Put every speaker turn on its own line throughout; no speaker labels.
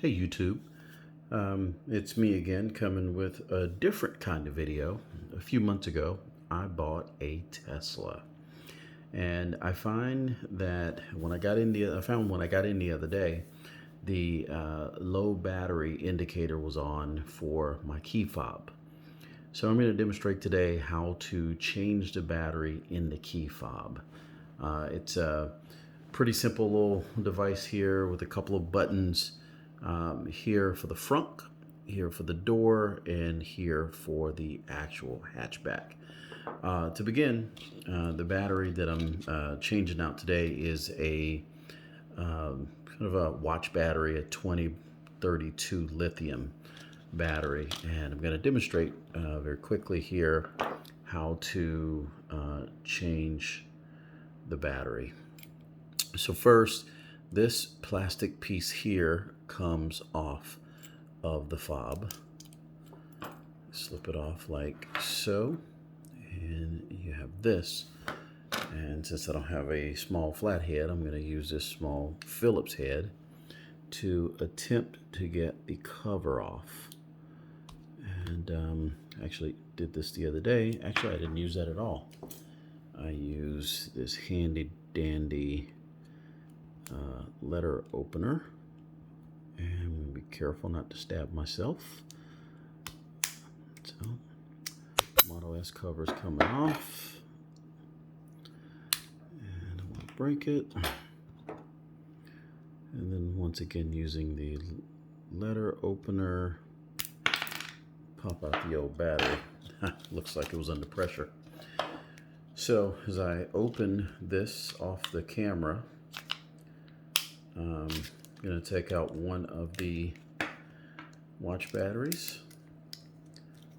Hey YouTube, it's me again coming with a different kind of video. A few months ago, I bought a Tesla, and I find that I found when I got in the other day, the low battery indicator was on for my key fob. So I'm going to demonstrate today how to change the battery in the key fob. It's a pretty simple little device here with a couple of buttons here for the front, here for the door, and here for the actual hatchback. To begin, the battery that I'm changing out today is a kind of a watch battery, a 2032 lithium battery, and I'm going to demonstrate very quickly here how to change the battery. So first, this plastic piece here comes off of the fob. Slip it off like so, and you have this. And since I don't have a small flat head, I'm going to use this small Phillips head to attempt to get the cover off. And actually did this the other day. Actually, I didn't use that at all. I use this handy dandy letter opener, and be careful not to stab myself. So, Model S cover's coming off, and I'm going to break it. And then once again, using the letter opener, pop out the old battery. Looks like it was under pressure. So as I open this off the camera, I'm going to take out one of the watch batteries,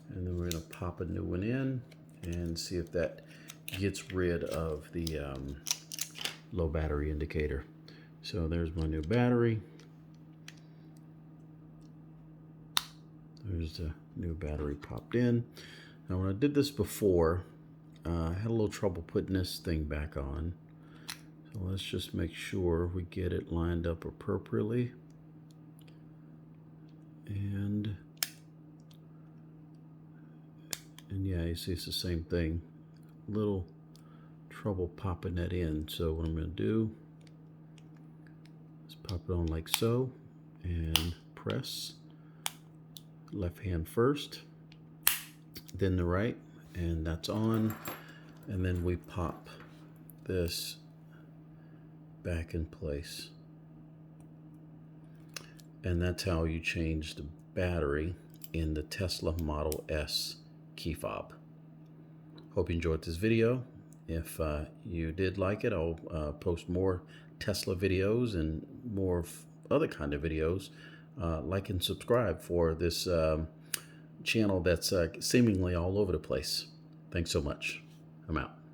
and then we're going to pop a new one in and see if that gets rid of the low battery indicator. So there's my new battery. There's the new battery popped in. Now when I did this before, I had a little trouble putting this thing back on. So let's just make sure we get it lined up appropriately. And yeah, you see it's the same thing. Little trouble popping that in. So what I'm going to do is pop it on like so and press. Left hand first, then the right, and that's on. And then we pop this back in place. And that's how you change the battery in the Tesla Model S key fob. Hope you enjoyed this video. If you did like it, I'll post more Tesla videos and more other kind of videos. Like and subscribe for this channel that's seemingly all over the place. Thanks so much. I'm out.